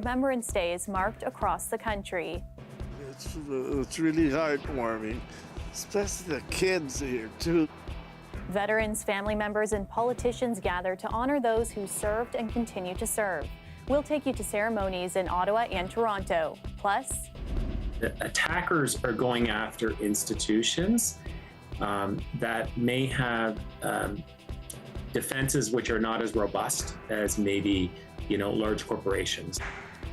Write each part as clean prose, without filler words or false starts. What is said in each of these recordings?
Remembrance Day is marked across the country. It's really heartwarming, especially the kids here, too. Veterans, family members, and politicians gather to honor those who served and continue to serve. We'll take you to ceremonies in Ottawa and Toronto. Plus, the attackers are going after institutions that may have defenses which are not as robust as maybe, large corporations.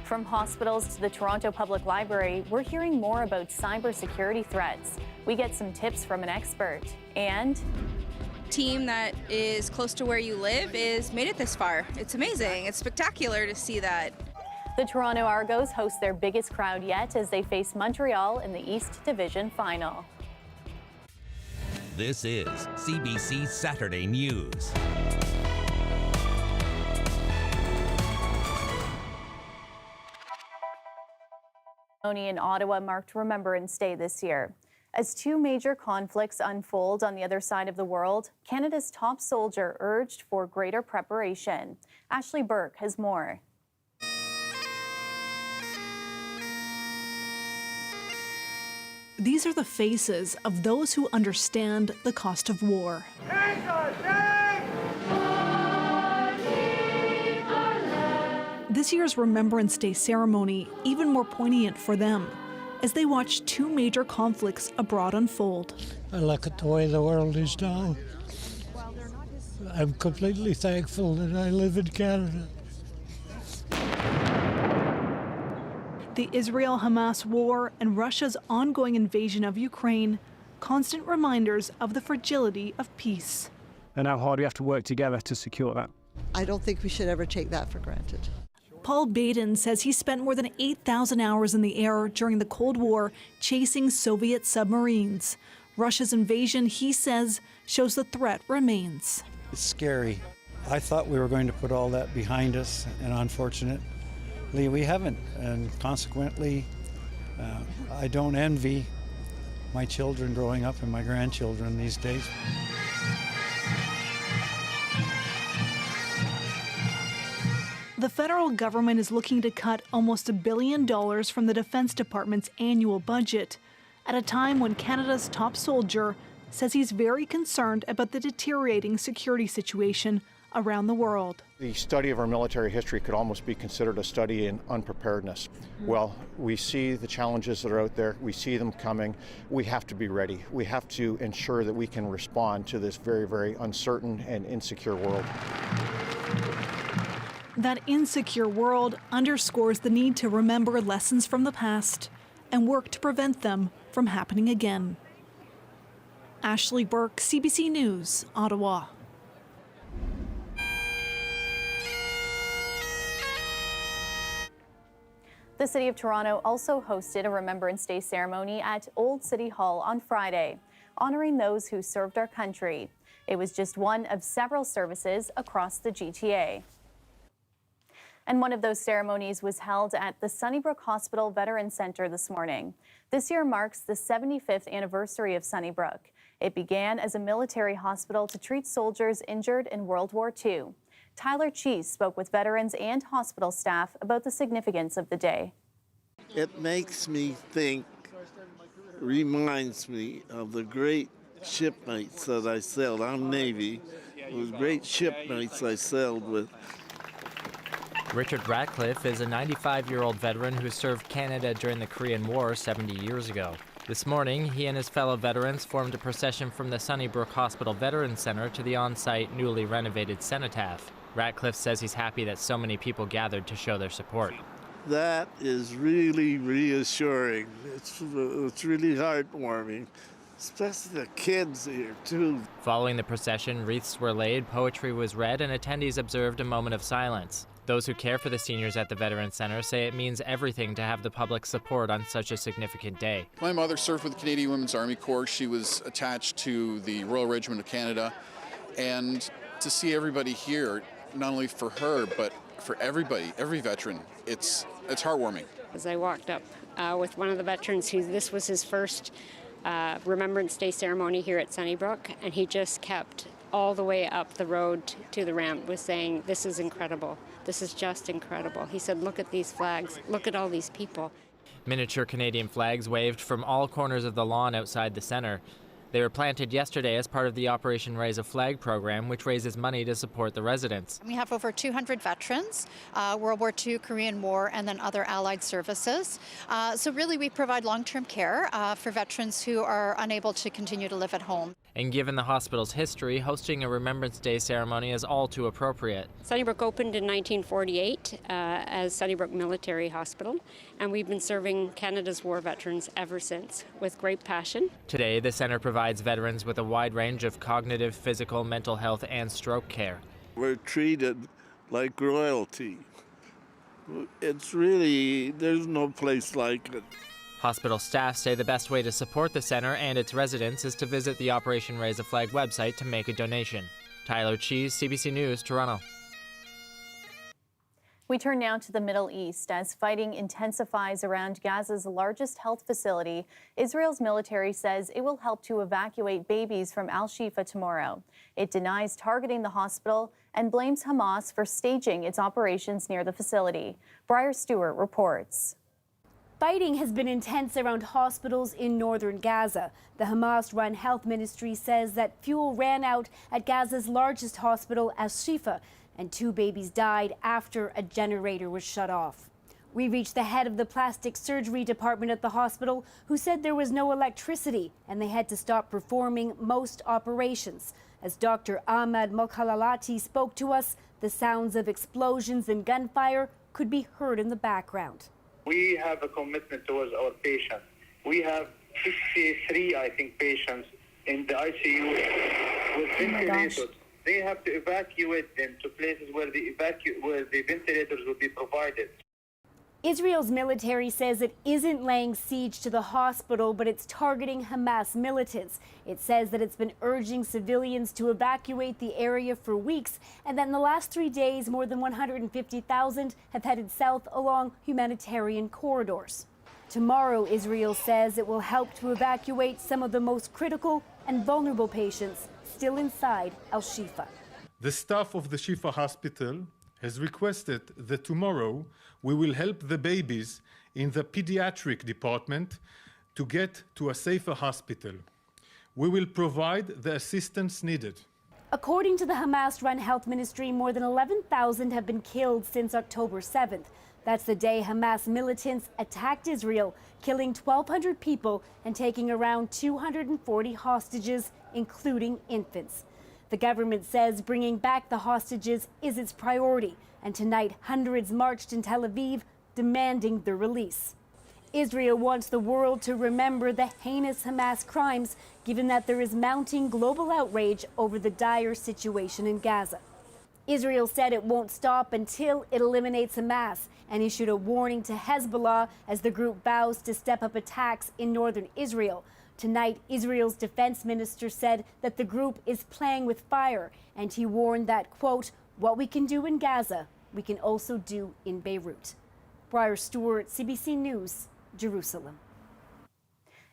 From hospitals to the Toronto Public Library, we're hearing more about cybersecurity threats. We get some tips from an expert. And team that is close to where you live is made it this far. It's amazing. It's spectacular to see that. The Toronto Argos host their biggest crowd yet as they face Montreal in the East Division final. This is CBC Saturday News. In Ottawa marked Remembrance Day this year. As two major conflicts unfold on the other side of the world, Canada's top soldier urged for greater preparation. Ashley Burke has more. These are the faces of those who understand the cost of war. This year's Remembrance Day ceremony even more poignant for them as they watch two major conflicts abroad unfold. I look at the way the world is now. I'm completely thankful that I live in Canada. The Israel-Hamas war and Russia's ongoing invasion of Ukraine, constant reminders of the fragility of peace. And how hard we have to work together to secure that. I don't think we should ever take that for granted. Paul Baden says he spent more than 8,000 hours in the air during the Cold War chasing Soviet submarines. Russia's invasion, he says, shows the threat remains. It's scary. I thought we were going to put all that behind us, and unfortunately we haven't. And consequently, I don't envy my children growing up and my grandchildren these days. The federal government is looking to cut almost $1 billion from the Defense Department's annual budget at a time when Canada's top soldier says he's very concerned about the deteriorating security situation around the world. The study of our military history could almost be considered a study in unpreparedness. Well, we see the challenges that are out there. We see them coming. We have to be ready. We have to ensure that we can respond to this very, very uncertain and insecure world. That insecure world underscores the need to remember lessons from the past and work to prevent them from happening again. Ashley Burke, CBC News, Ottawa. The City of Toronto also hosted a Remembrance Day ceremony at Old City Hall on Friday, honoring those who served our country. It was just one of several services across the GTA. And one of those ceremonies was held at the Sunnybrook Hospital Veterans Center this morning. This year marks the 75th anniversary of Sunnybrook. It began as a military hospital to treat soldiers injured in World War II. Tyler Cheese spoke with veterans and hospital staff about the significance of the day. It makes me think, reminds me of the great shipmates that I sailed. I'm Navy. It was great shipmates I sailed with. Richard Ratcliffe is a 95-year-old veteran who served Canada during the Korean War 70 years ago. This morning, he and his fellow veterans formed a procession from the Sunnybrook Hospital Veterans Center to the on-site, newly renovated cenotaph. Ratcliffe says he's happy that so many people gathered to show their support. That is really reassuring. It's really heartwarming, especially the kids here, too. Following the procession, wreaths were laid, poetry was read, and attendees observed a moment of silence. Those who care for the seniors at the Veterans Center say it means everything to have the public support on such a significant day. My mother served with the Canadian Women's Army Corps. She was attached to the Royal Regiment of Canada. And to see everybody here, not only for her, but for everybody, every veteran, it's heartwarming. As I walked up with one of the veterans, this was his first Remembrance Day ceremony here at Sunnybrook, and he just kept all the way up the road to the ramp was saying, this is incredible. This is just incredible. He said, look at these flags. Look at all these people. Miniature Canadian flags waved from all corners of the lawn outside the centre. They were planted yesterday as part of the Operation Raise a Flag program, which raises money to support the residents. We have over 200 veterans, World War II, Korean War, and then other allied services. So really we provide long-term care for veterans who are unable to continue to live at home. And given the hospital's history, hosting a Remembrance Day ceremony is all too appropriate. Sunnybrook opened in 1948 as Sunnybrook Military Hospital, and we've been serving Canada's war veterans ever since with great passion. Today, the centre provides veterans with a wide range of cognitive, physical, mental health, and stroke care. We're treated like royalty. It's really, there's no place like it. Hospital staff say the best way to support the centre and its residents is to visit the Operation Raise a Flag website to make a donation. Tyler Cheese, CBC News, Toronto. We turn now to the Middle East. As fighting intensifies around Gaza's largest health facility, Israel's military says it will help to evacuate babies from Al-Shifa tomorrow. It denies targeting the hospital and blames Hamas for staging its operations near the facility. Briar Stewart reports. Fighting has been intense around hospitals in northern Gaza. The Hamas-run health ministry says that fuel ran out at Gaza's largest hospital, Al-Shifa, and 2 babies died after a generator was shut off. We reached the head of the plastic surgery department at the hospital, who said there was no electricity and they had to stop performing most operations. As Dr. Ahmad Mokhalalati spoke to us, the sounds of explosions and gunfire could be heard in the background. We have a commitment towards our patients. We have 63, I think, patients in the ICU with ventilators. They have to evacuate them to places where the ventilators will be provided. Israel's military says it isn't laying siege to the hospital, but it's targeting Hamas militants. It says that it's been urging civilians to evacuate the area for weeks, and that in the last 3 days, more than 150,000 have headed south along humanitarian corridors. Tomorrow, Israel says it will help to evacuate some of the most critical and vulnerable patients still inside Al-Shifa. The staff of the Shifa Hospital has requested that tomorrow we will help the babies in the pediatric department to get to a safer hospital. We will provide the assistance needed. According to the Hamas-run health ministry, more than 11,000 have been killed since October 7th. That's the day Hamas militants attacked Israel, killing 1,200 people and taking around 240 hostages, including infants. The government says bringing back the hostages is its priority, and tonight hundreds marched in Tel Aviv demanding their release. Israel wants the world to remember the heinous Hamas crimes, given that there is mounting global outrage over the dire situation in Gaza. Israel said it won't stop until it eliminates Hamas and issued a warning to Hezbollah as the group vows to step up attacks in northern Israel. Tonight, Israel's defense minister said that the group is playing with fire, and he warned that, quote, what we can do in Gaza, we can also do in Beirut. Briar Stewart, CBC News, Jerusalem.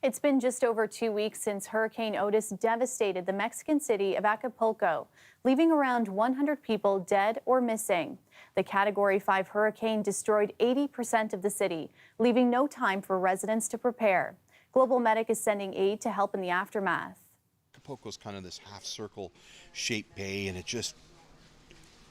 It's been just over 2 weeks since Hurricane Otis devastated the Mexican city of Acapulco, leaving around 100 people dead or missing. The Category 5 hurricane destroyed 80% of the city, leaving no time for residents to prepare. Global Medic is sending aid to help in the aftermath. Acapulco is kind of this half-circle shaped bay, and it just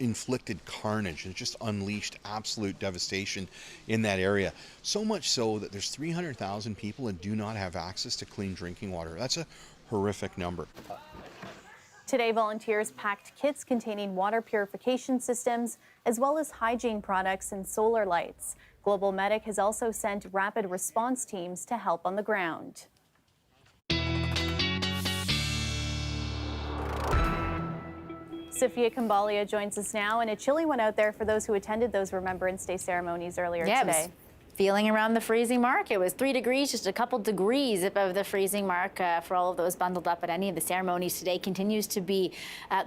inflicted carnage and just unleashed absolute devastation in that area. So much so that there's 300,000 people that do not have access to clean drinking water. That's a horrific number. Today, volunteers packed kits containing water purification systems, as well as hygiene products and solar lights. Global Medic has also sent rapid response teams to help on the ground. Sophia Kambalia joins us now, and a chilly one out there for those who attended those Remembrance Day ceremonies earlier today. feeling around the freezing mark. It was 3 degrees, just a couple degrees above the freezing mark for all of those bundled up at any of the ceremonies today. Continues to be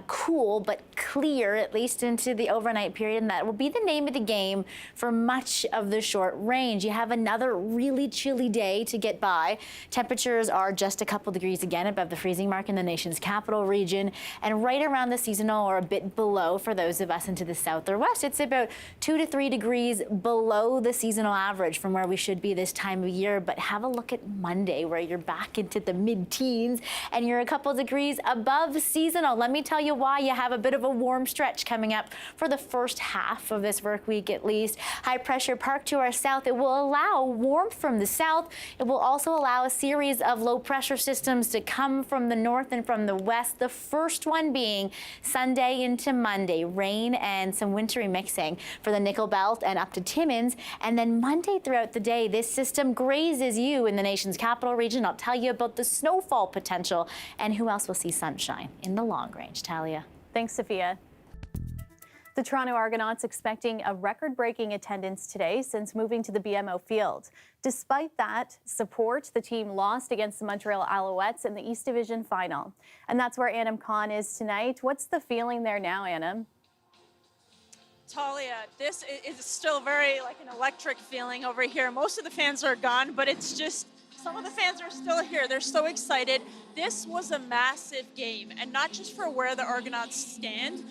cool but clear, at least into the overnight period, and that will be the name of the game for much of the short range. You have another really chilly day to get by. Temperatures are just a couple degrees again above the freezing mark in the nation's capital region, and right around the seasonal or a bit below for those of us into the south or west. It's about 2 to 3 degrees below the seasonal average from where we should be this time of year. But have a look at Monday, where you're back into the mid-teens and you're a couple degrees above seasonal. Let me tell you why. You have a bit of a warm stretch coming up for the first half of this work week at least. High pressure parked to our south. It will allow warmth from the south. It will also allow a series of low pressure systems to come from the north and from the west. The first one being Sunday into Monday, rain and some wintry mixing for the Nickel Belt and up to Timmins. And then Monday throughout the day, this system grazes you in the nation's capital region. I'll tell you about the snowfall potential and who else will see sunshine in the long range. Talia. Thanks, Sophia. The Toronto Argonauts expecting a record-breaking attendance today since moving to the BMO field. Despite that support, the team lost against the Montreal Alouettes in the East Division final. And that's where Annam Khan is tonight. What's the feeling there now, Annam? Talia, this is still very like an electric feeling over here. Most of the fans are gone, but it's just some of the fans are still here. They're so excited. This was a massive game, and not just for where the Argonauts stand,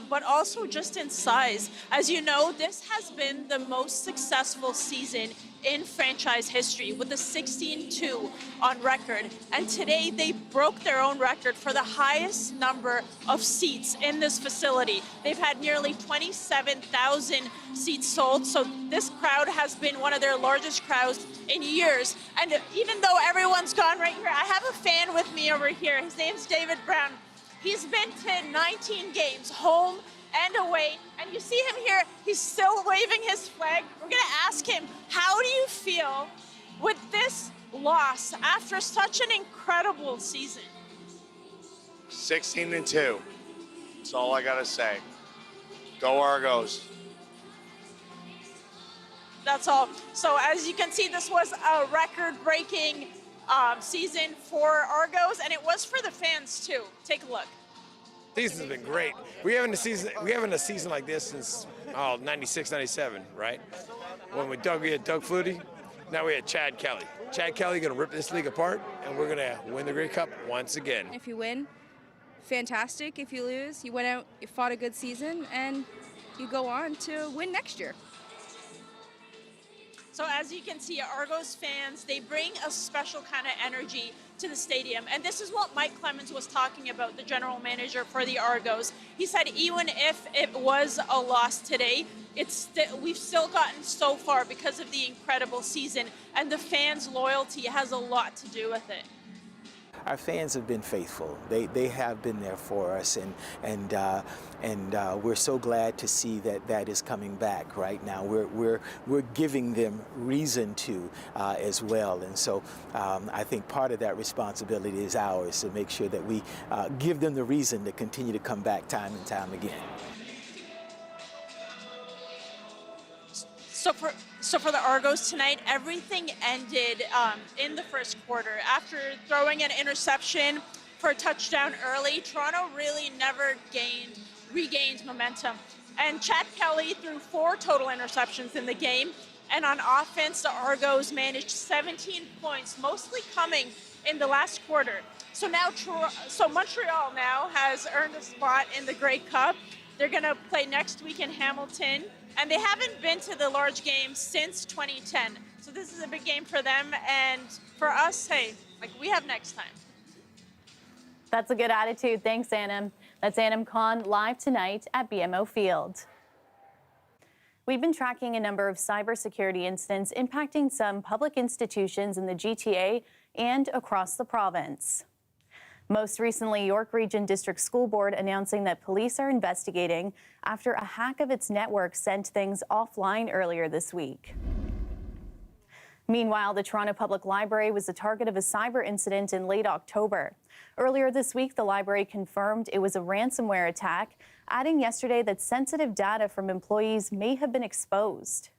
but also just in size. As you know, this has been the most successful season in franchise history with a 16-2 on record. And today they broke their own record for the highest number of seats in this facility. They've had nearly 27,000 seats sold. So this crowd has been one of their largest crowds in years. And even though everyone's gone right here, I have a fan with me over here. His name's David Brown. He's been to 19 games, home and away, and you see him here, he's still waving his flag. We're gonna ask him, how do you feel with this loss after such an incredible season? 16-2, that's all I gotta say. Go Argos. That's all. So as you can see, this was a record-breaking season for Argos, and it was for the fans too. Take a look. Season's been great. We haven't a season like this since 96, 97, right? When we had Doug Flutie, now we had Chad Kelly. Chad Kelly gonna rip this league apart, and we're gonna win the Grey Cup once again. If you win, fantastic. If you lose, you went out, you fought a good season, and you go on to win next year. So as you can see, Argos fans, they bring a special kind of energy to the stadium. And this is what Mike Clemens was talking about, the general manager for the Argos. He said even if it was a loss today, we've still gotten so far because of the incredible season, and the fans' loyalty has a lot to do with it. Our fans have been faithful. They have been there for us, and we're so glad to see that is coming back right now. We're giving them reason to as well, and so I think part of that responsibility is ours to make sure that we give them the reason to continue to come back time and time again. So for the Argos tonight, everything ended in the first quarter. After throwing an interception for a touchdown early, Toronto really never regained momentum. And Chad Kelly threw 4 total interceptions in the game. And on offense, the Argos managed 17 points, mostly coming in the last quarter. So now, Montreal now has earned a spot in the Grey Cup. They're going to play next week in Hamilton. And they haven't been to the large game since 2010. So this is a big game for them. And for us, hey, we have next time. That's a good attitude. Thanks, Annam. That's Annam Khan live tonight at BMO Field. We've been tracking a number of cybersecurity incidents impacting some public institutions in the GTA and across the province. Most recently, York Region District School Board announcing that police are investigating after a hack of its network sent things offline earlier this week. Meanwhile, the Toronto Public Library was the target of a cyber incident in late October. Earlier this week, the library confirmed it was a ransomware attack, adding yesterday that sensitive data from employees may have been exposed.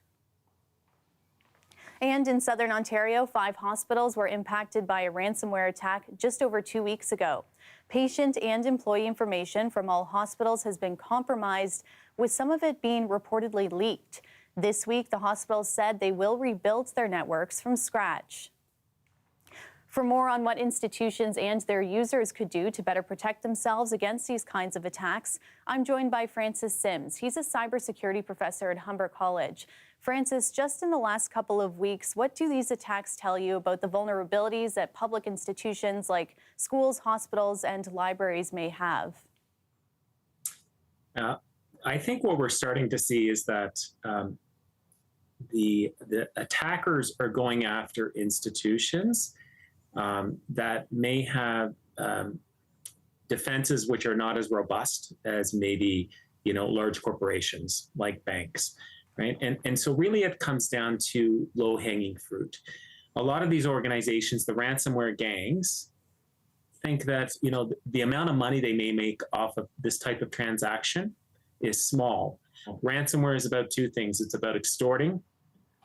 And in southern Ontario, 5 hospitals were impacted by a ransomware attack just over 2 weeks ago. Patient and employee information from all hospitals has been compromised, with some of it being reportedly leaked. This week, the hospitals said they will rebuild their networks from scratch. For more on what institutions and their users could do to better protect themselves against these kinds of attacks, I'm joined by Francis Sims. He's a cybersecurity professor at Humber College. Francis, just in the last couple of weeks, what do these attacks tell you about the vulnerabilities that public institutions like schools, hospitals, and libraries may have? I think what we're starting to see is that the attackers are going after institutions that may have defenses which are not as robust as maybe, large corporations like banks, right? And so really it comes down to low-hanging fruit. A lot of these organizations, the ransomware gangs, think that, the amount of money they may make off of this type of transaction is small. Ransomware is about 2 things. It's about extorting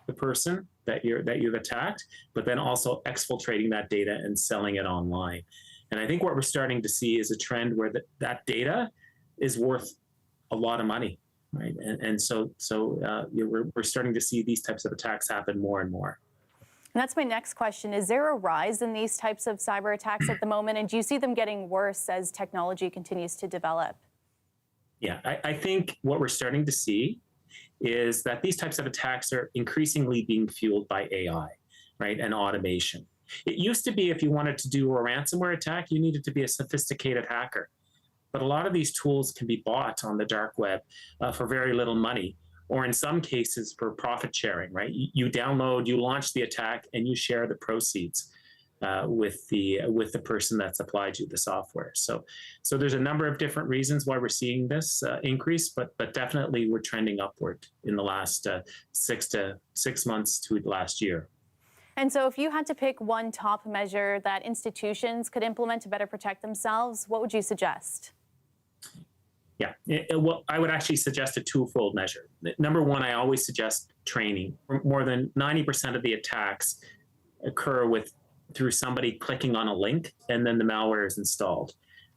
the person that you've attacked, but then also exfiltrating that data and selling it online. And I think what we're starting to see is a trend where that data is worth a lot of money, right? And so we're starting to see these types of attacks happen more and more. And that's my next question. Is there a rise in these types of cyber attacks at the moment? And do you see them getting worse as technology continues to develop? Yeah, I think what we're starting to see is that these types of attacks are increasingly being fueled by AI, right, and automation. It used to be if you wanted to do a ransomware attack, you needed to be a sophisticated hacker. But a lot of these tools can be bought on the dark web for very little money, or in some cases for profit sharing, right? You launch the attack, and you share the proceeds with the person that supplied you the software. So there's a number of different reasons why we're seeing this increase, but definitely we're trending upward in the last 6 months to last year. And so if you had to pick one top measure that institutions could implement to better protect themselves, what would you suggest? Yeah, well, I would actually suggest a 2-fold measure. Number one, I always suggest training. More than 90% of the attacks occur through somebody clicking on a link and then the malware is installed.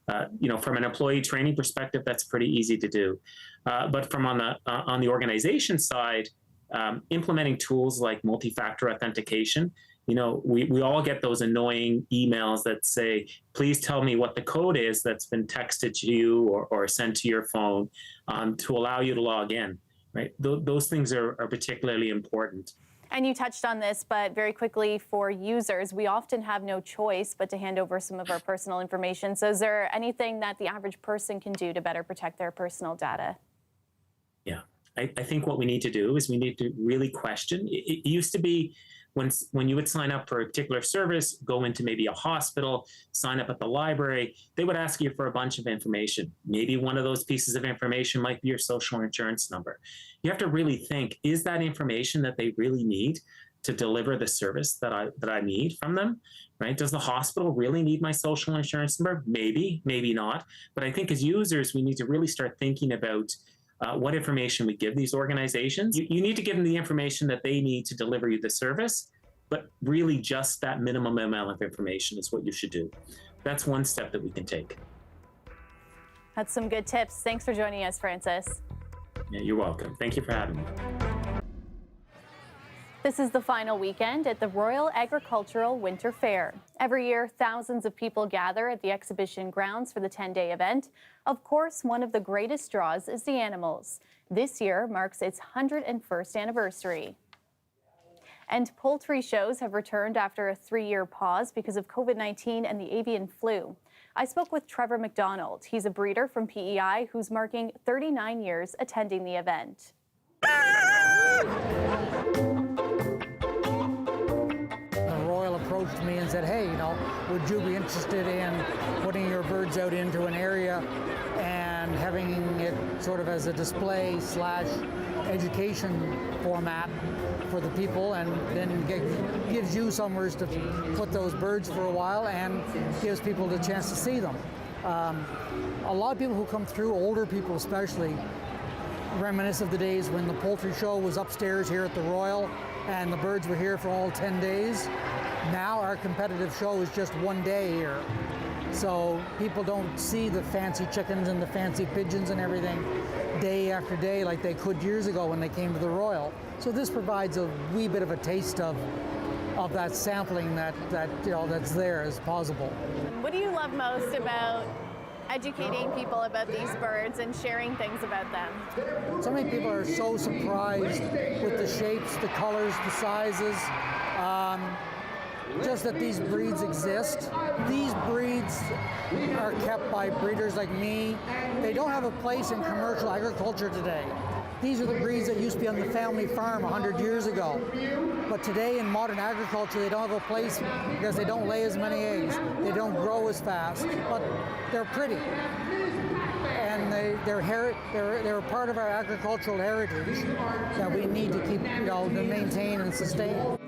From an employee training perspective, that's pretty easy to do. But from on the organization side, implementing tools like multi-factor authentication, we all get those annoying emails that say, please tell me what the code is that's been texted to you or sent to your phone to allow you to log in, right? Those things are particularly important. And you touched on this, but very quickly, for users, we often have no choice but to hand over some of our personal information. So is there anything that the average person can do to better protect their personal data? Yeah, I think what we need to do is we need to really question. It used to be when you would sign up for a particular service, go into maybe a hospital, sign up at the library, they would ask you for a bunch of information. Maybe one of those pieces of information might be your social insurance number. You have to really think, is that information that they really need to deliver the service that I need from them, right? Does the hospital really need my social insurance number? Maybe, maybe not. But I think as users, we need to really start thinking about what information we give these organizations. You need to give them the information that they need to deliver you the service, but really just that minimum amount of information is what you should do. That's one step that we can take. That's some good tips. Thanks for joining us, Francis. Yeah, you're welcome. Thank you for having me. This is the final weekend at the Royal Agricultural Winter Fair. Every year, thousands of people gather at the exhibition grounds for the 10-day event. Of course, one of the greatest draws is the animals. This year marks its 101st anniversary. And poultry shows have returned after a 3-year pause because of COVID-19 and the avian flu. I spoke with Trevor McDonald. He's a breeder from PEI who's marking 39 years attending the event. Approached me and said, hey, would you be interested in putting your birds out into an area and having it sort of as a display / education format for the people, and then gives you somewhere to put those birds for a while and gives people the chance to see them. A lot of people who come through, older people especially, reminisce of the days when the poultry show was upstairs here at the Royal, and the birds were here for all 10 days. Now our competitive show is just 1 day here. So people don't see the fancy chickens and the fancy pigeons and everything day after day like they could years ago when they came to the Royal. So this provides a wee bit of a taste of that sampling that's there as possible. What do you love most about educating people about these birds and sharing things about them? So many people are so surprised with the shapes, the colors, the sizes, just that these breeds exist. These breeds are kept by breeders like me. They don't have a place in commercial agriculture today. These are the breeds that used to be on the family farm 100 years ago. But today in modern agriculture, they don't have a place because they don't lay as many eggs. They don't grow as fast, but they're pretty. And they're a part of our agricultural heritage that we need to keep, to maintain and sustain.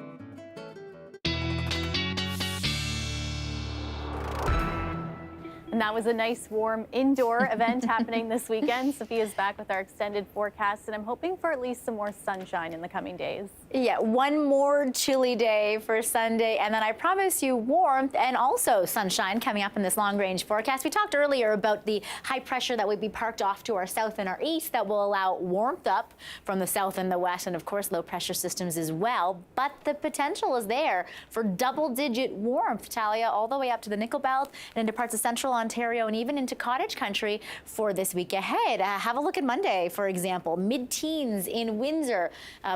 And that was a nice, warm indoor event happening this weekend. Sophia's back with our extended forecast, and I'm hoping for at least some more sunshine in the coming days. Yeah, one more chilly day for Sunday, and then I promise you warmth and also sunshine coming up in this long-range forecast. We talked earlier about the high pressure that would be parked off to our south and our east that will allow warmth up from the south and the west, and of course low pressure systems as well. But the potential is there for double-digit warmth, Talia, all the way up to the Nickel Belt and into parts of central Ontario and even into cottage country for this week ahead. Have a look at Monday, for example, mid-teens in Windsor,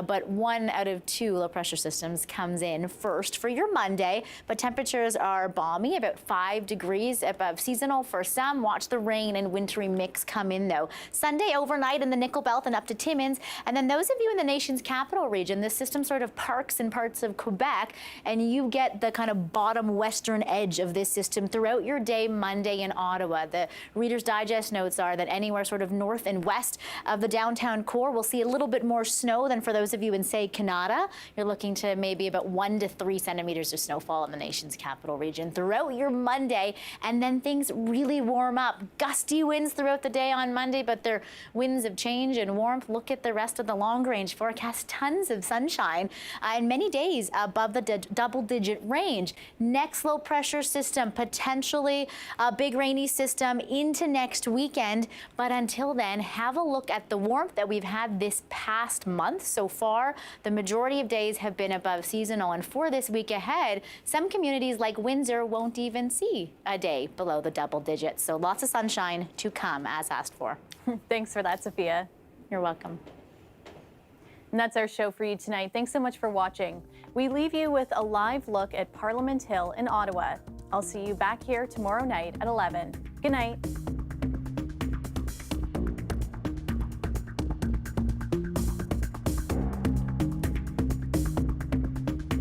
but 1 out of 2 low pressure systems comes in first for your Monday, but temperatures are balmy, about 5 degrees above seasonal for some. Watch the rain and wintry mix come in though. Sunday overnight in the Nickel Belt and up to Timmins, and then those of you in the nation's capital region, this system sort of parks in parts of Quebec, and you get the kind of bottom western edge of this system throughout your day Monday in Ottawa. The Reader's Digest notes are that anywhere sort of north and west of the downtown core will see a little bit more snow than for those of you in, say, Canada. You're looking to maybe about 1 to 3 centimeters of snowfall in the nation's capital region throughout your Monday, and then things really warm up. Gusty winds throughout the day on Monday, but their winds of change and warmth. Look at the rest of the long-range forecast. Tons of sunshine and many days above the double-digit range. Next low pressure system, potentially a big rainy system into next weekend. But until then, have a look at the warmth that we've had this past month so far. The majority of days have been above seasonal, and for this week ahead, some communities like Windsor won't even see a day below the double digits. So lots of sunshine to come as asked for. Thanks for that, Sophia. You're welcome. And that's our show for you tonight. Thanks so much for watching. We leave you with a live look at Parliament Hill in Ottawa. I'll see you back here tomorrow night at 11. Good night.